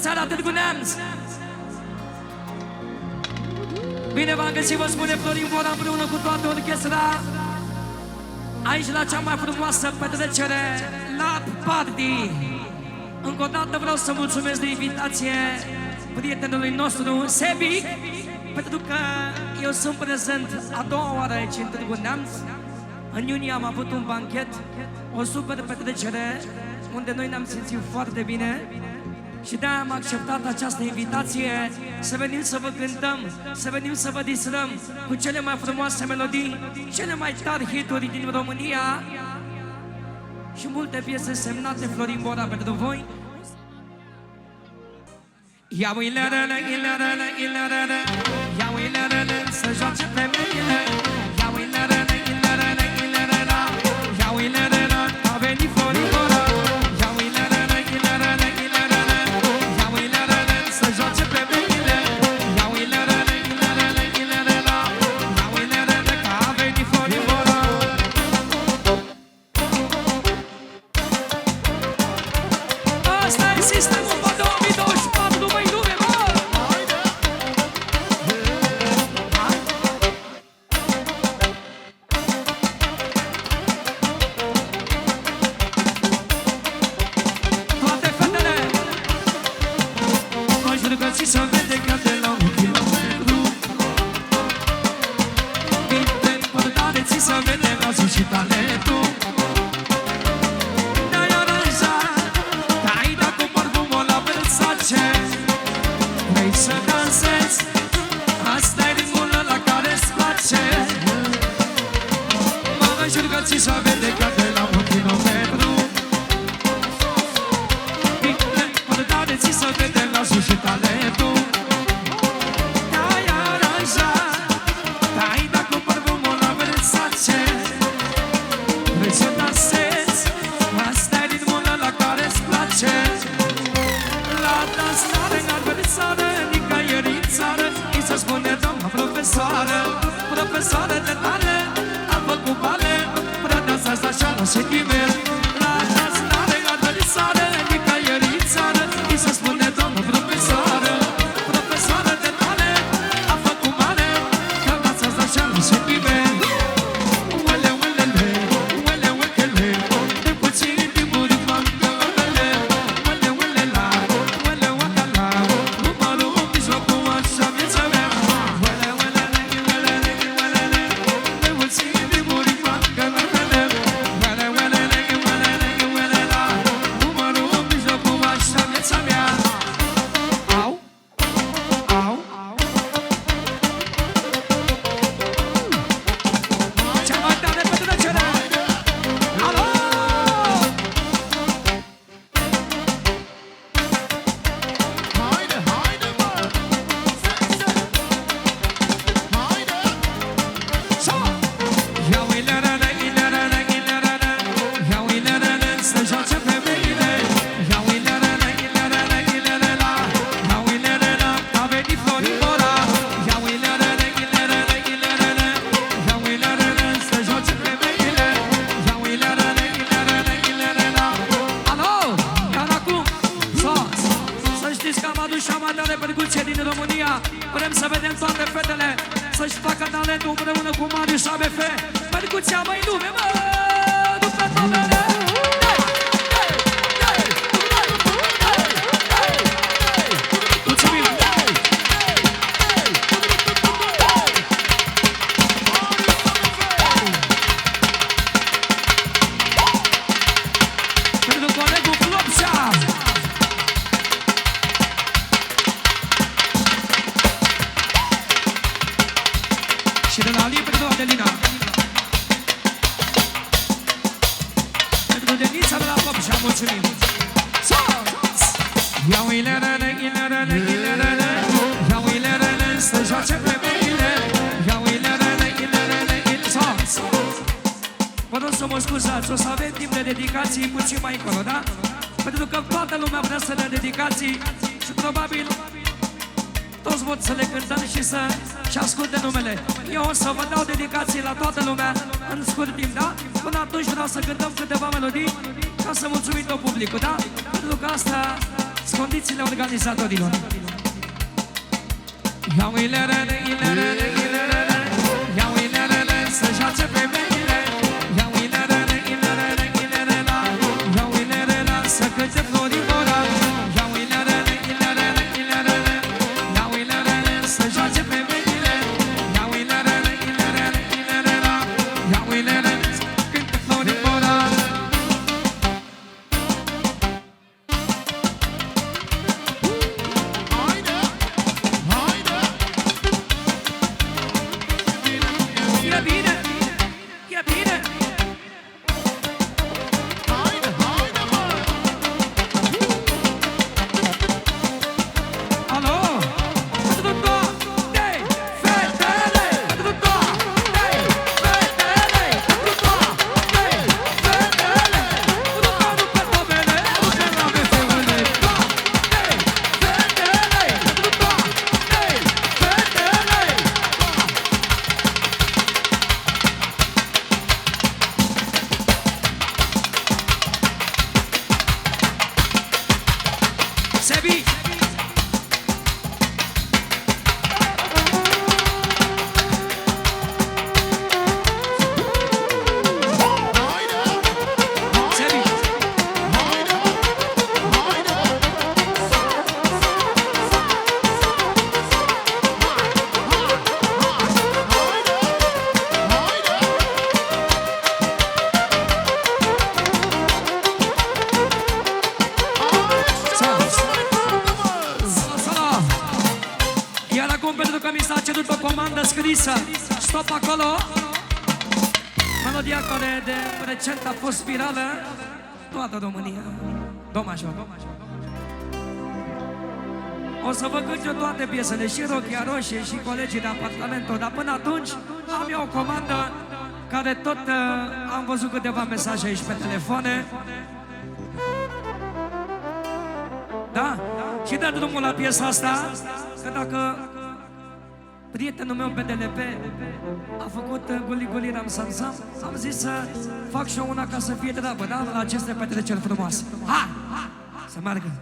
seara, Târgu Neamț! Bine v-am găsit, vă spune Florin Bora împreună cu toată orchestra aici la cea mai frumoasă petrecere, la Party. Încă o dată vreau să mulțumesc de invitație prietenului nostru, Sebi, pentru că eu sunt prezent a doua oară aici în Târgu Neamț. În iunie am avut un banchet, o super petrecere, unde noi ne-am simțit foarte bine și de-aia am acceptat această invitație să venim să vă cântăm, să venim să vă distrăm cu cele mai frumoase melodii, cele mai tari hituri din România și multe piese semnate Florin Bora pentru voi. Ia uilerele, ilerele, ilerele, ia uilerele, să joace femeile. Ia uilerele, ilerele, ilerele, ia uilerele, a venit Florin Bora. Ia uilerele, ilerele, ilerele, ia uilerele, să joace femeile. Ia uilerele, ilerele, ilerele, ia uilerele, că a venit Florin Bora. Asta e sistemul pe 2024, băi lume, bă! Toate fetele, conjugați să vede că de la un kilometru Bine, părtare, ți să vede nasul și talentul. Ne-ai aranjat, te-ai dat cu parfumul la Versace. Vrei să dansezi, asta-i ritmul la care-ți place. Mă jur că ți să vede că de la un kilometru Bine, părtare, ți să vede nasul și talentul. Te-ai aranjat, te-ai dat cu parfumul la Versace. Vrei să dansezi, asta-i ritmul la care-ți place. La dansare, în adversară, nicăieri în țară, îi se spune doamna profesoară. Profesoară de tare, am făcut bale, prea dansați așa la sentiment. La dansare, în adversară, nicăieri în țară, îi se spune doamna profesoară. Profesoară de tare, am făcut bale, că dansați așa la sentiment. Uele, uelele, uele, uelele, de puțin timpuri fac gălele. Uele, uelela, uele, uacala, numărul în mijlocul așa viața mea. Uele, uelele, uelele, uelele, de puțin timpuri fac gălele. Uele, uelele, uelele, uelela, numărul în mijlocul așa viața mea. Au, au, cea mai tare petrecere! Alo! Haide, haide, mă! Haide! Ia uilerele, ilerele, ilerele, ia uilerele, să joace femeile. Ia uilerele, ilerele, ilerele, ia uilerele, a venit Florin Bora. Ia uilerele, ilerele, ilerele, ia uilerele, să joace femeile. Ia uilerele, ilerele, ilerele. Alo, iar acum, să știți că am adus cea mai tare percuție din România. Vrem să vedem toate fetele să-și facă talentul împreună cu Marius ABF. Percuția mai lume, mă! După tobele! Mulțumim! Pentru colegul Flopșa! Și de la Ali pentru Adelina. Pentru Denița de la Popșa, mulțumim. Ia uilerele, ilerele, ilerele, ia uilerele, să joace femeile. Ia uilerele, ilerele, ilerele. Vă rog să mă scuzați, o să avem timp de dedicații puțin mai încolo, da? Pentru că toată lumea vrea să dea dedicații și probabil toți vor să le cântăm și asculte numele. Eu o să vă dau dedicații la toată lumea în scurt timp, da? Până atunci vreau să cântăm câteva melodii ca să mulțumim tot publicul, da? Pentru că asta condițiile organizatorilor. Ia uilerele, ilerele, ilerele, ia uilerele, să joace femeile. Ia uilerele, ilerele, ilerele, ia uilerele, să cânte Florimora. Ia uilerele, ilerele, ilerele, ia uilerele, să joace femeile. Ia uilerele, ilerele, ilerele, ia uilerele, să cânte Florimora. Sebi! Pentru că mi s-a cerut o comandă scrisă. Stop acolo. Melodia care de recent a fost virală toată România. Do major. O să vă cânt eu toate piesele, și Rochia Roșie, și Colegii de Apartamento. Dar până atunci am eu o comandă care tot am văzut câteva mesaje aici pe telefoane. Da? Și dă drumul la piesa asta, că dacă prietenul meu pe DLP a făcut Guli Guli Ram Sam Sam, am zis să fac și eu una ca să fie treabă, da? La aceste petreceri frumoase. Ha! Să meargă!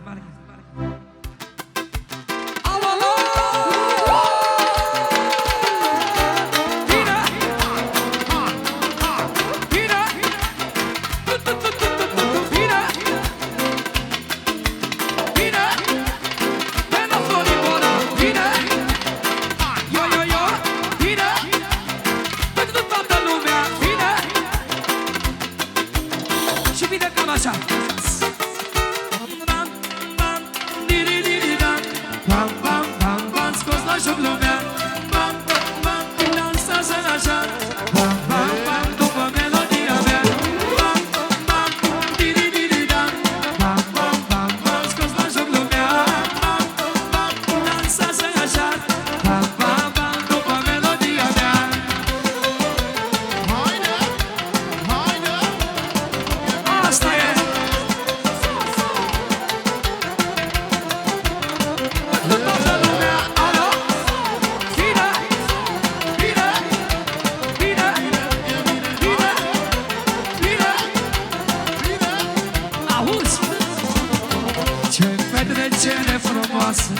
Petrecere frumoasă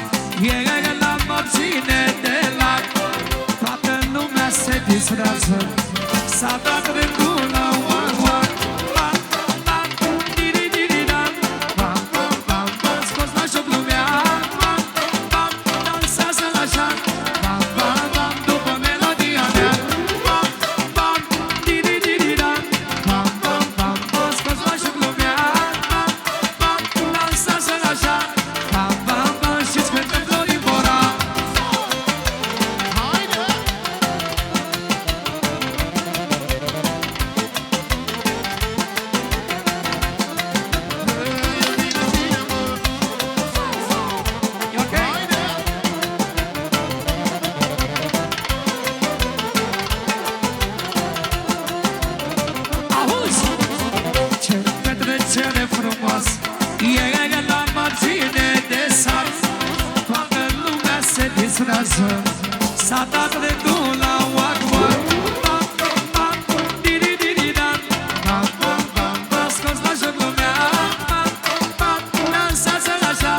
e la margine de lac. Toată lumea se distrează, s-a dat rândul la oac. Scos la joc lumea, dansează așa, după melodia mea. Scos la joc lumea, dansează așa. Petrecere frumoasă e la margine de sat. Toată lumea se distrează, s-a dat rândul la oac. Scos la joc lumea, dansează așa.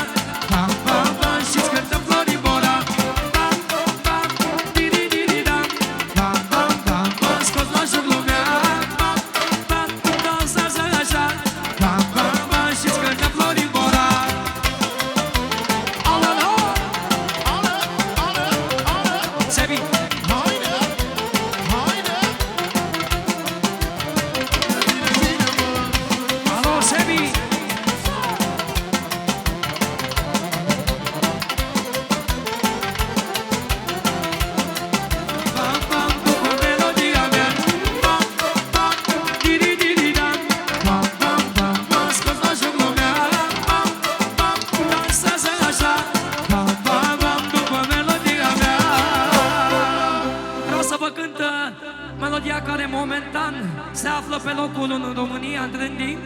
se află pe locul 1 în România, în trending.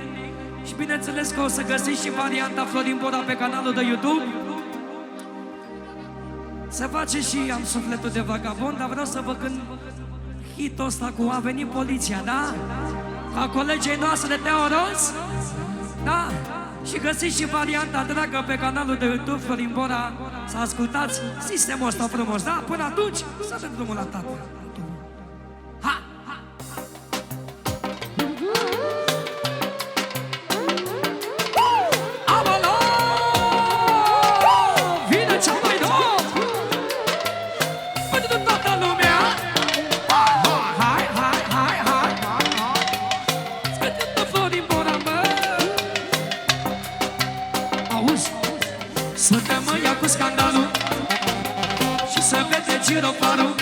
Și bineînțeles că o să găsiți și varianta Florin Bora pe canalul de YouTube. Se face și Am sufletul de vagabond, dar vreau să vă cânt hitul ăsta cu A venit poliția, da? A colegei noastre Teoros, da? Și găsiți și varianta dragă pe canalul de YouTube Florin Bora. Să ascultați sistemul ăsta frumos, da? Până atunci, să dăm drumul la tată. Ha! Suntem ăia cu scandalul și să vede girofarul.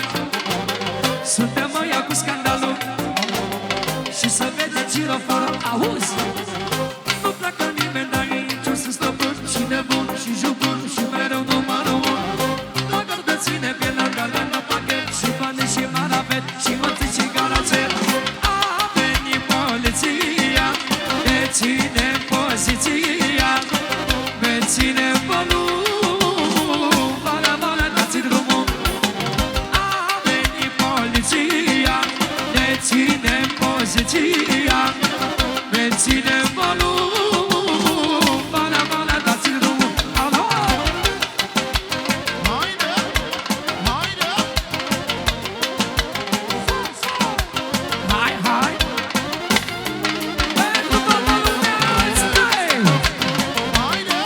Suntem ăia cu scandalul și să vede girofarul. Auzi? Nu pleacă nimeni de aici, o să stăpân și nebun și jubun și mereu numărul 1. La gardă ține pielea galea la pachet și bani și marabet și mății și garacet. A venit poliția, deține poziția, menține volum. Menține poziția, menține volum. Bala, bala, dați-l drumul. Alo! Haide, haide. Hai, hai! Pentru toată lumea, stai! Haide,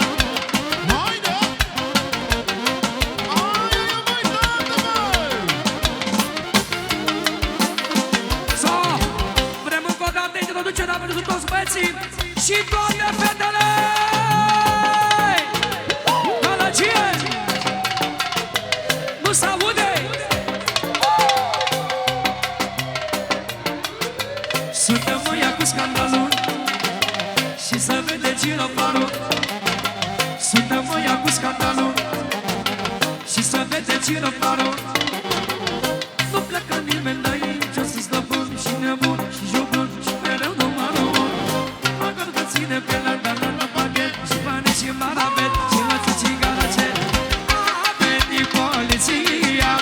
haide. Aia, mai tată, măi. Vrem încă o dată introducerea pentru toți băieții și toate fetele! Gălăgie! Nu s-aude! Suntem ăia cu scandalul și să vede girofarul. Suntem ăia cu scandalul și să vede girofarul. Nu pleacă nimeni de aici, o să stăpân și nebun și jubun și mereu numărul 1. Mă gardă ține pielea galea la pachet și bani și marabet și mății și garacet. A venit poliția,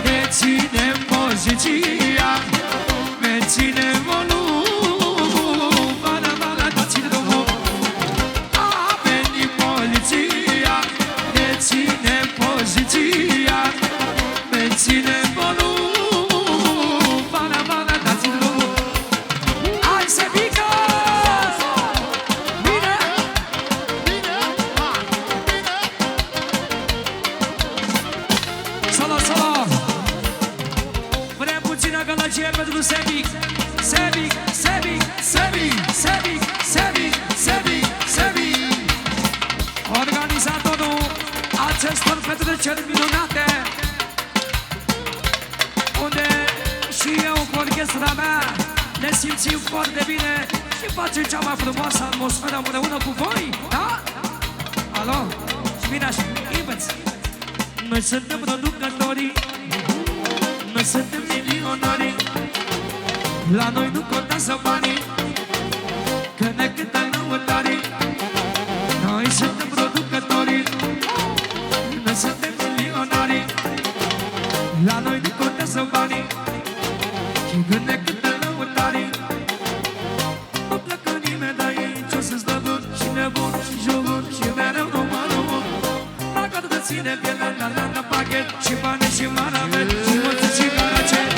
deține poziția, menține volum. Bala, bala, dați-l drumul. A venit poliția, deține poziția, menține volum. Bala, bala, dați-l drumul. Hai să pică! Bine! Bine, hai, bine. Solo, solo! Vrem puțină gălăgie pentru Sebic. Sebic, Sebic, Sebic, Sebic, Sebic, Sebic, Sebic. Organizatorul acestor petreceri minunate, unde și eu cu orchestra mea ne simțim foarte bine și facem cea mai frumoasă atmosferă împreună cu voi, da? Alo? Și bine așa, invers. Noi suntem producătorii, noi suntem milionarii, la noi nu contează banii, că ne cântă lăutarii. Noi suntem producătorii, noi suntem milionarii, la noi nu contează banii, și când ne cântă lăutarii. Nu pleacă nimeni de aici, o să-ți dă bun și nebun și jubun și mereu numărul 1. La gardă ține pielea galea la pachet și bani și marabet și mății și garacet.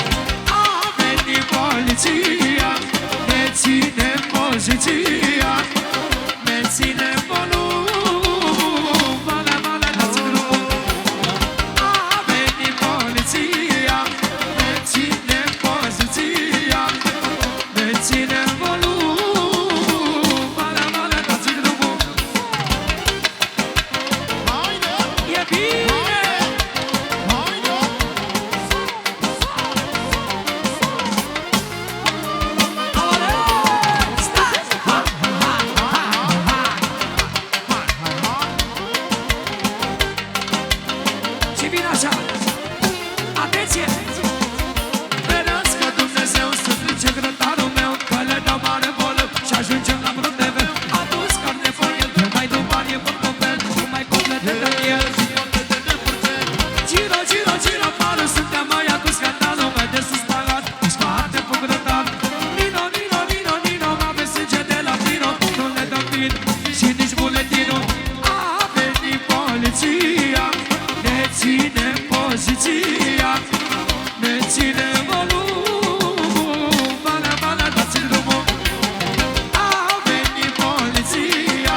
A venit poliția, deține poziția, menține volum. Bala, bala, dați-l drumul. A venit poliția, deține poziția, menține volum. Bala, bala, dați-l drumul. Haide, E bine! haide. Aoleu! Stai! Ha, ha, ha, ha, ha. Și vine așa. Atenție! Ferească Dumnezeu să strice grătarul meu, că poziția, ne ținem poziția, ne ținem volumul, bala, bala, dați-l drumul. A venit poliția,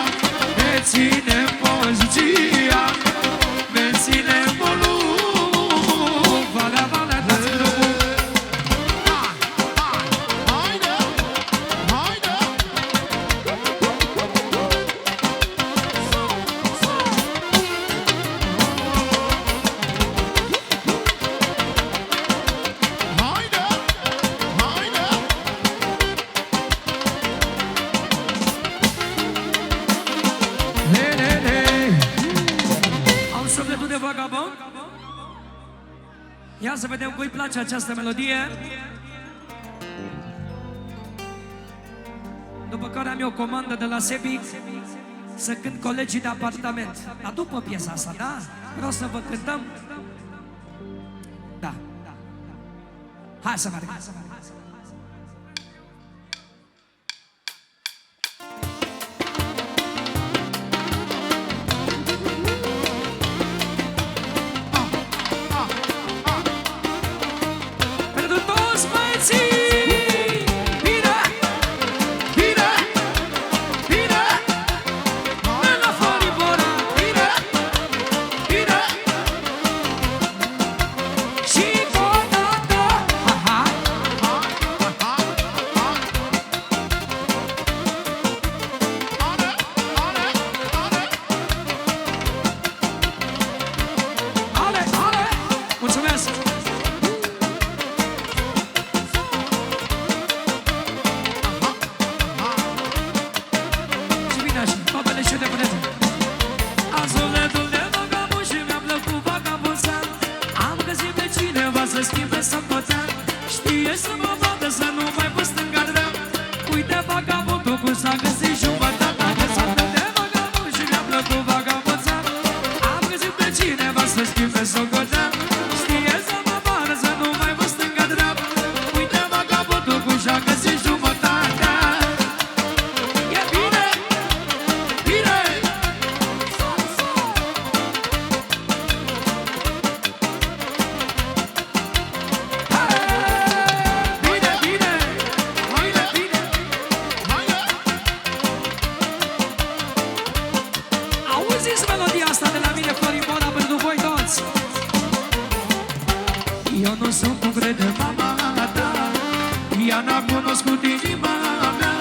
ne ținem poziția, ne ținem volumul, bala, bala, dați-l drumul. Haide! Haide! Haide! Haide! Am sufletul de vagabond? Ia să vedem cui place această melodie. După care am eu o comandă de la Sebic să cânt Colegii de apartament. Dar după piesa asta, da? Vreau să vă cântăm. Da. Hai să mergem. Pentru toți băieții, bine, bine, bine, la Floribora, bine, bine, și odată, aha, ale, ale, mulțumesc! Și vine așa, babele și de pânete. Am sufletul de vagabond și mi-a plăcut vagabonțean. Am găsit pe cineva să schimbe socotean. Știe să mă vadă să nu mai văd stânga dreap. Uite vagabondul cum s-a găsit jumătate. Am sufletul de vagabond și mi-a plăcut vagabonțean. Am găsit pe cineva să schimbe socotean. Știe să mă vadă să nu mai văd stânga dreap. Uite vagabondul cum și-a găsit jumătate. E bine, bine. Bine, bine, bine, bine. Auziți melodia asta de la mine, Floribora, pentru voi toți. Eu nu sunt cum crede mama ta, ea n-a cunoscut inima mea,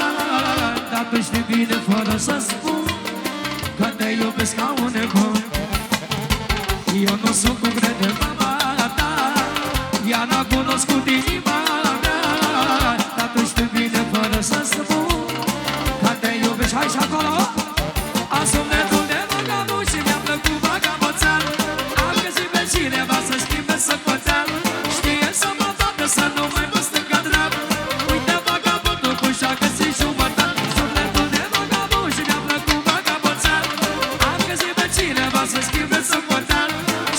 dar tu știi bine fără să spun că te iubesc ca un nebun. Eu nu sunt cum crede mama ta, ea n-a cunoscut inima mea, dar tu știi bine fără să spun că te iubești. Hai și acolo! Am sufletul de vagabond și mi-a plăcut vagabonțean. Am găsit pe cineva să schimbe socotean. Știe să mă vadă să nu mai văd stânga dreap. Uite vagabondul cum și-a găsit jumătate. Sufletul de vagabond și mi-a plăcut vagabonțean. Am găsit pe cineva să schimbe socotean.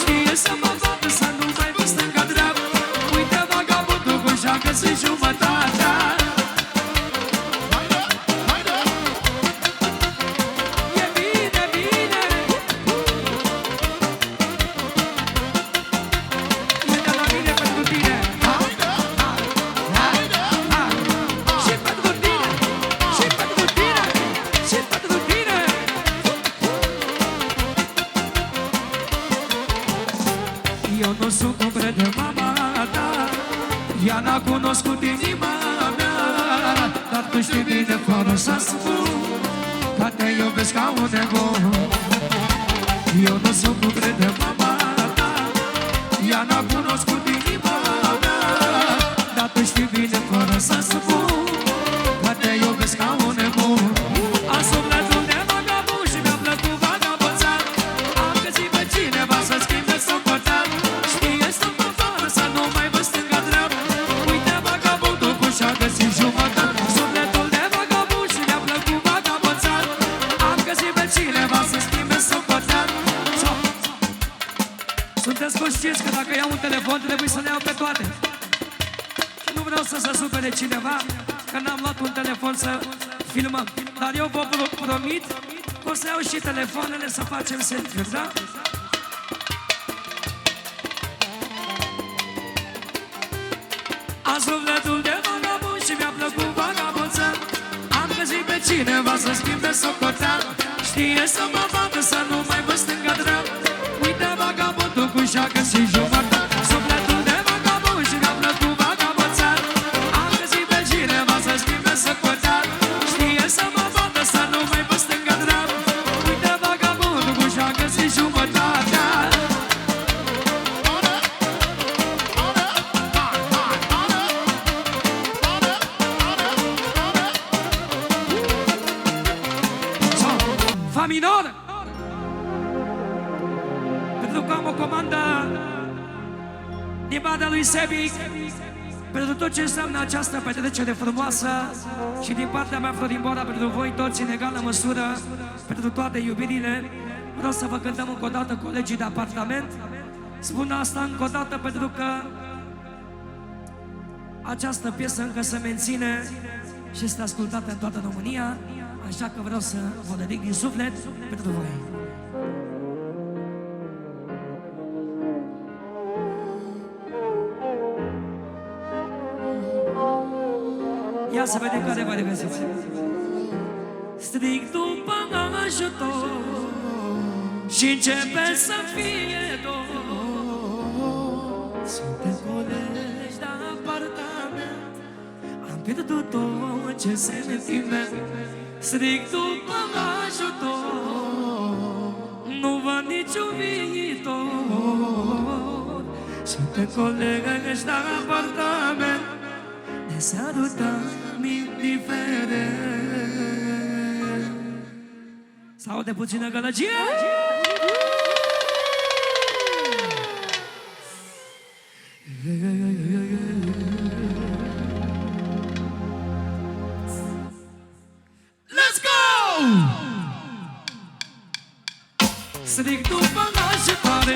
Știe să mă vadă să nu mai văd stânga dreap. Uite vagabondul cum și-a găsit jumătate. E bine, bine. E de la mine pentru tine. Și pentru tine, și pentru tine, și pentru tine. Eu nu sunt cum crede mama ta, ea n-a cunoscut inima mea, dar tu știi bine fără să spun că te iubesc ca un nebun. Eu nu sunt cum crede mama ta, ea n-a cunoscut inima mea, dar tu știi bine fără să spun că te iubesc ca un nebun. Am sufletul de vagabond și mi-a plăcut vagabonțean. Am găsit pe cineva să schimbe socotean. Știe să mă vadă să nu mai văd stânga dreap. Uite vagabondul cum și-a găsit jumătate. Sufletul de vagabond și mi-a plăcut vagabonțean. Am găsit pe cineva să schimbe socotean. Sunteți conștienți că dacă iau un telefon trebuie să le iau pe toate. Nu vreau să se supere cineva că n-am luat un telefon să filmăm. Dar eu vă promit că o să iau și telefoanele să facem selfie, da? Am sufletul de vagabond și mi-a plăcut vagabonța. Am găsit pe cineva să schimbe socotea. Știe să mă bată, să nu mai văd stânga-dreapta. Uite vagabondul cum și-a găsit jumătate. Sufletul de vagabond și mi-a plăcut vagabonța. Am găsit pe cineva să schimbe socotea. Știe să mă bată, să nu mai văd stânga-dreapta. Uite vagabondul cum și-a găsit jumătatea. Fa minor, pentru că am o comandă din partea lui Sebic, pentru tot ce înseamnă această petrecere frumoasă și din partea mea, Florin Bora, pentru voi toți în egală măsură, pentru toate iubirile. Vreau să vă cântăm încă o dată colegii de apartament. Spun asta încă o dată pentru că această piesă încă se menține și este ascultată în toată România. Așa că vreau să vă dedic din suflet pentru voi. Ia să vedem care vă regăsiți. Strig după ajutor și începe să fie dor. Suntem colegi de apartament, am pierdut tot ce sentiment. Strig după ajutor, nu văd niciun viitor. Suntem colegi de apartament, ne sărutăm indiferent. S-aude puțină gălăgie? Strig după ajutoare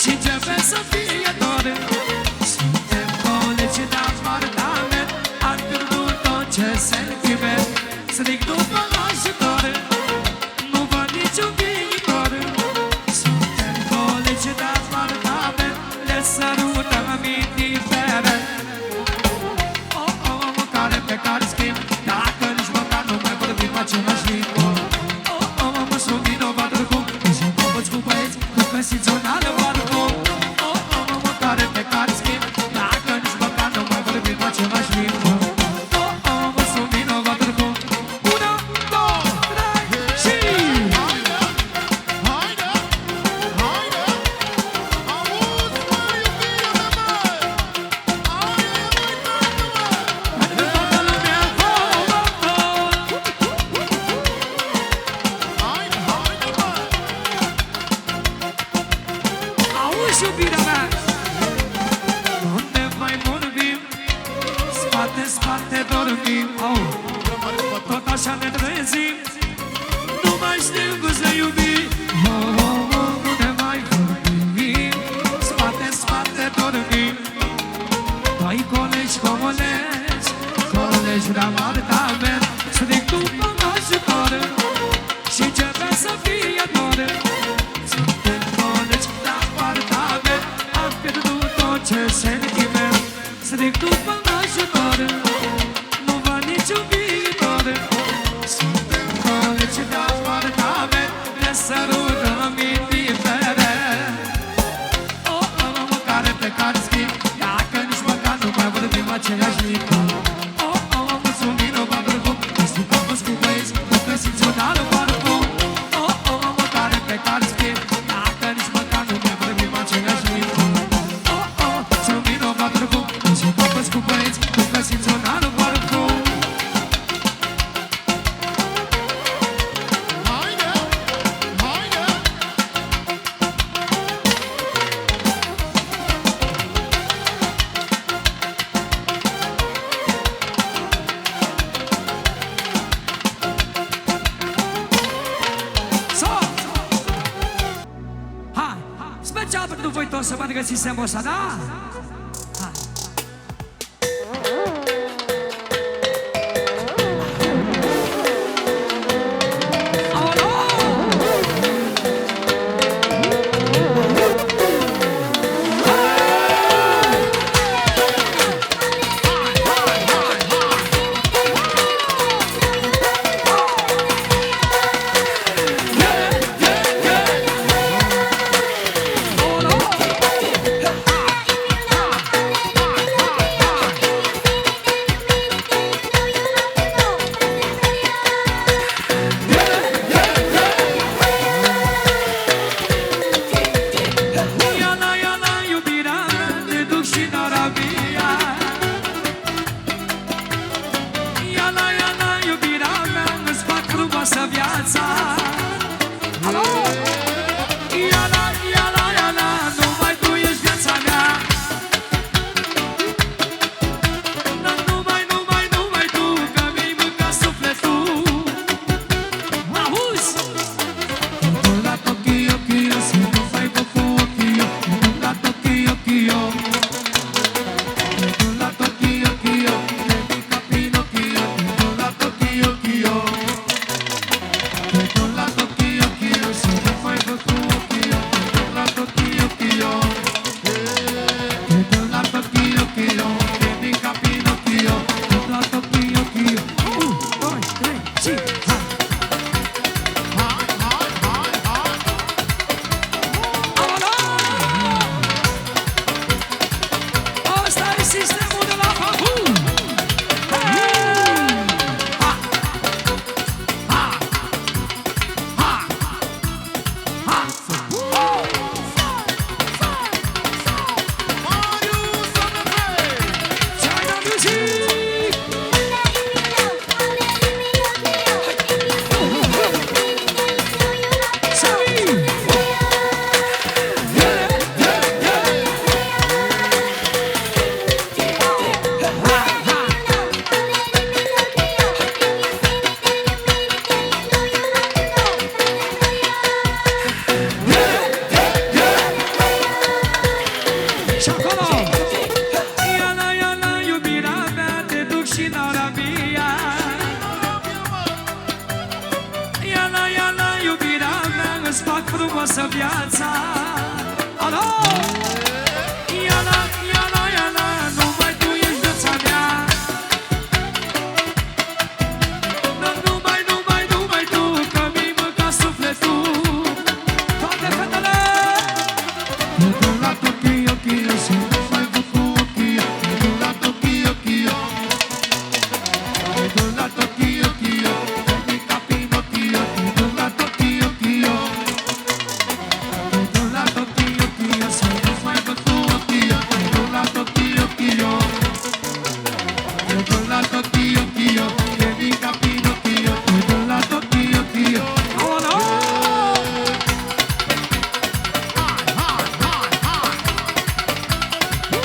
și începe să fie dor. Suntem colegi de apartament, am pierdut tot ce sentiment. Strig după ajutoare, nu văd niciun viitor. Suntem colegi de apartament, le sărutăm indiferent. Care pe care schimb, dacă nici măcar nu mai vorbim același limbă. Mă sunt vinovat oricum, cu băieți, cu căsițională oricum. Care pe care schimb, dacă nici măcar nu mai vorbim același limbă. Mă sunt vinovat oricum. 1, 2, 3 și... Haide, haide, haide, auzi, mă, iubirea mea, haide, Pentru toată lumea, haide, haide, mă. auzi iubirea mea. Unde mai vorbim, spate, spate dormim. Tot așa ne trezim, nu mai știm cum să iubim. Unde mai vorbim, spate, spate dormim. Doi colegi comolegi, colegi de apartament. Strig după ajutor și începe să fie dor. Suntem colegi de apartament, am pierdut tot ce sentiment. Strig după ajutor, nu văd niciun viitor. Suntem colegi de apartament, ne sărutăm indiferent. Care pe care schimb, dacă nici măcar nu mai vorbim același limbă. Mă sunt vinovat oricum, știu că mă cu băieți, cu căsițională oricum. Care pe care schimb, dacă nici măcar nu mai vorbim același limbă. Sunt vinovat oricum, știu că mă cu băieți, cu căsițională oricum. Haide, haide. Hai, special pentru voi toți să vă regăsiți seama asta, da? Hai. Alo! Te duc la Tokyo, Kyo, să nu mai văd cu ochii. Te duc la Tokyo, Kyo. Te duc la Tokyo, Kyo, veni ca Pinocchio. Te duc la Tokyo, Kyo. Te duc la Tokyo, Kyo, să nu mai văd cu ochii. Te duc la Tokyo, Kyo. Te duc la Tokyo, Kyo, veni ca Pinocchio. Te duc la Tokyo, Kyo. Oh, no!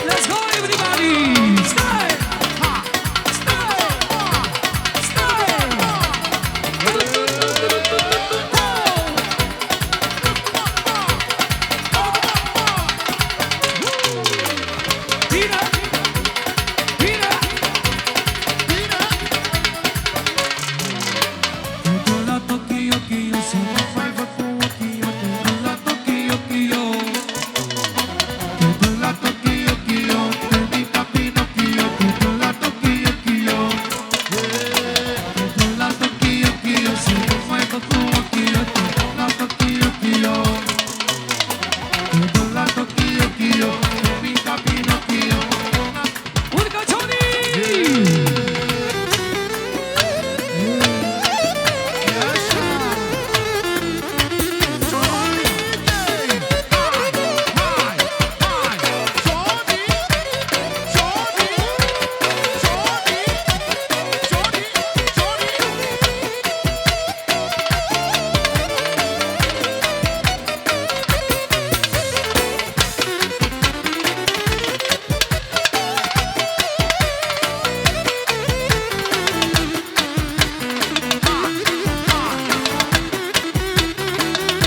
Let's go, everybody! Stay! Stay! Pira! Pira! Te duc la Tokyo, Kyo, să nu mai văd cu ochii. Te duc la Tokyo, Kyo. Te duc la Tokyo, Kyo, veni ca Pinocchio. Te duc la Tokyo, Kyo. Te duc la Tokyo, Kyo, să nu mai văd cu ochii. Te duc la Tokyo, Kyo. Te duc la Tokyo, Kyo, veni ca Pinocchio. Urcă, Johnny!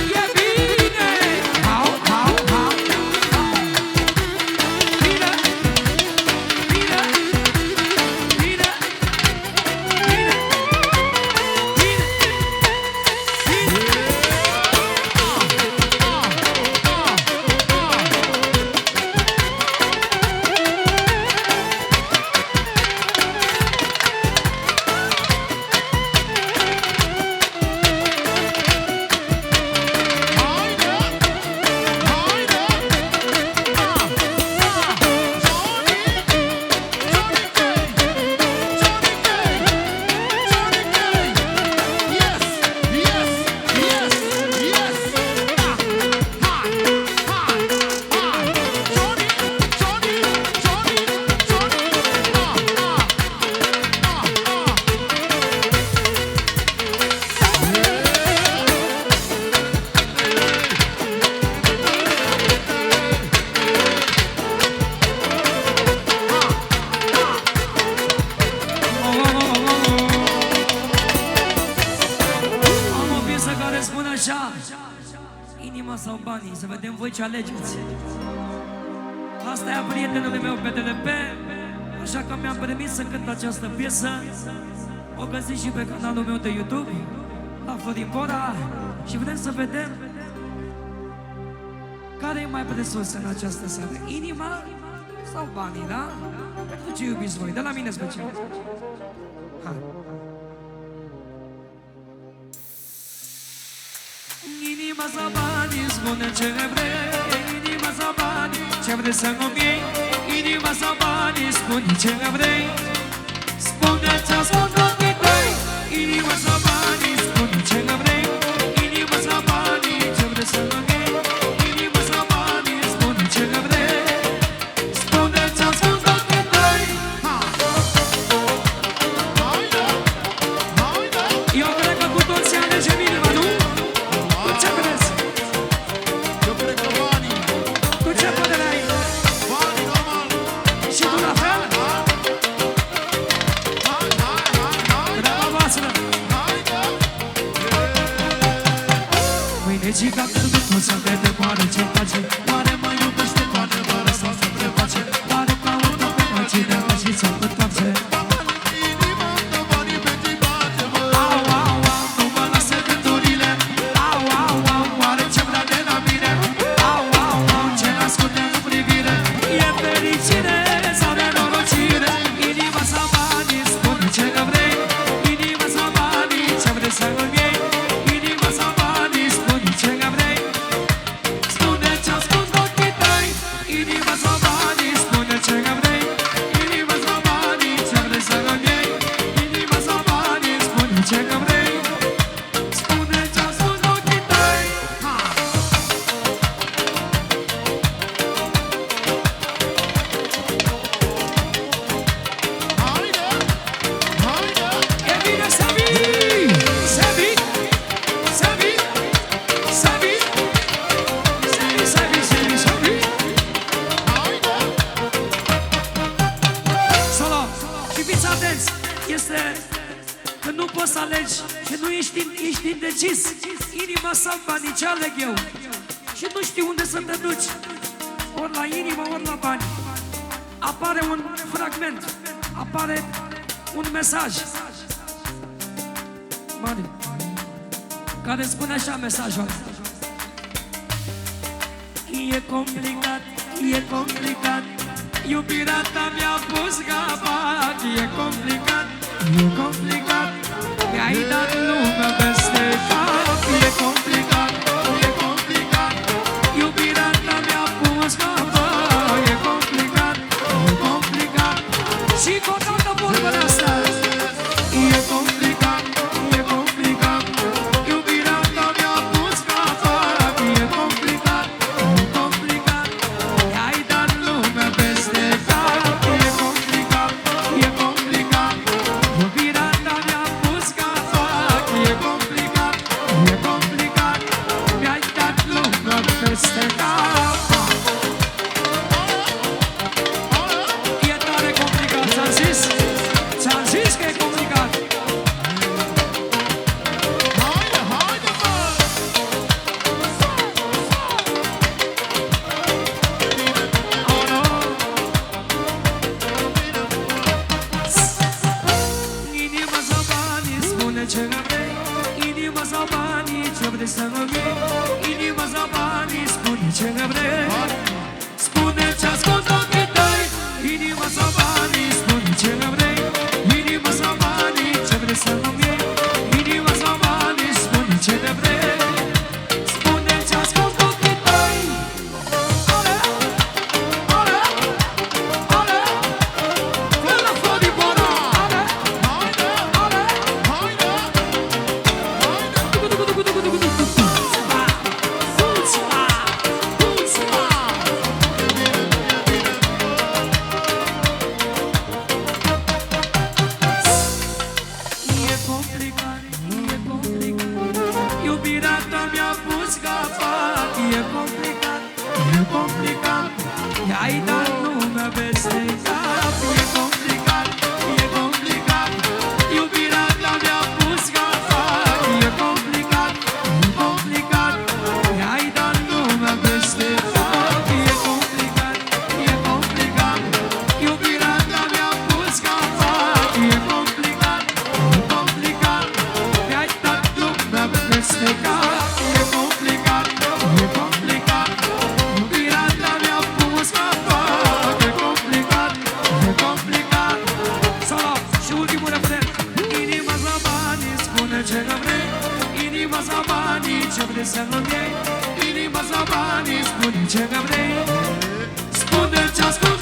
E bine! Au, au, au! Bine! Bine! Bine! Bine! Am o piesă care spune așa: inima sau banii, să vedem voi ce alegeți. Asta e a prietenului meu pe TLP, așa că mi-am permis să cânt această piesă. O găsiți și pe canalul meu de YouTube, la Florin Bora, și vrem să vedem care e mai presus în această seară, inima sau banii, da? Pentru ce iubiți voi, de la mine special. Hai. Inima sau banii, spune ce vrei. Inima sau banii, ce vrei să nu-mi iei. Inima sau banii, spune ce vrei. Spune ce ascult ochii tăi. Inima sau banii, spune ce vrei. Inima sau banii, ce vrei să nu-mi iei. Inima sau banii, spune ce vrei. Spune ce ascult ochii tăi. Eu cred că cu toții alegem inima, nu? Tu ce crezi? Eu cred că banii, Tu ce părere ai? banii normal. Și tu la fel? Hai, Treaba voastră! Mâine giga când tot să vede oare ce face. Oare mă iubește, oare mă lăsa să preface. Oare caută pe cineva și ți-o întoarce. Au, au, au, nu mă lasă gândurile. Au, au, au, oare ce vrea de la mine. Au, au, au, ce n-ascunde în privire. E fericire sau nenorocire. Inima sau banii, spune ce vrei. Inima sau banii, ce vrei să îmi iei. Inima sau banii, spune ce vrei. Spune ce-o spune. nu ești indecis, inima sau banii, ce aleg eu? Și nu știu unde să te duci, ori la inimă, ori la bani. Apare un fragment, apare un mesaj, Mari, care spune așa mesajul: e complicat, e complicat, iubirea ta mi-a pus capac. E complicat, e complicat, mi-ai dat lumea peste cap. E complicat, e complicat, iubirea ta mi-a pus capac. E complicat, e complicat, și cu o dată vorbele astea. E complicat, e complicat, iubirea ta mi-a pus capac. E complicat, e complicat, mi-ai dat lumea peste cap. E complicat, e complicat, iubirea ta mi-a pus capac. E complicat, e complicat, mi-ai dat lumea peste cap. E tare complicat, ți-am zis? Ți-am zis că e complicat. Haide, haide, bă! Oh, no. Inima sau banii, spune ce vrei. Inima sau banii, ce vrei să nu vrei. Inima sau banii, spune ce vrei. Spune ce ascult ochii tăi. Inima sau banii, spune ce vrei. Inima sau banii, ce vrei să nu vrei. Inima sau banii, spune ce vrei. Spune ce ascult ochii tăi. Ale, ale, ale, până Floribora. Ale, Haide, ale, haide, e complicat, e complicat, iubirea ta mi-a pus capac. E complicat, e complicat, i-ai dat lumea peste cap. E complicat, e complicat, iubirea ta mi-a pus capac. E complicat, e complicat, i-ai dat lumea peste cap. E complicat, e complicat, iubirea ta mi-a pus capac. E complicat, e complicat, mi-ai dat lumea peste cap. E complicat, e complicat, iubirea ta mi-a pus capac. E complicat, e complicat. Solo, și ultimul refren. Inima za banii, spune ce vrei. Inima za banii, ce vrei să nu iei. Inima za banii, spune ce vrei. Spune ce ascult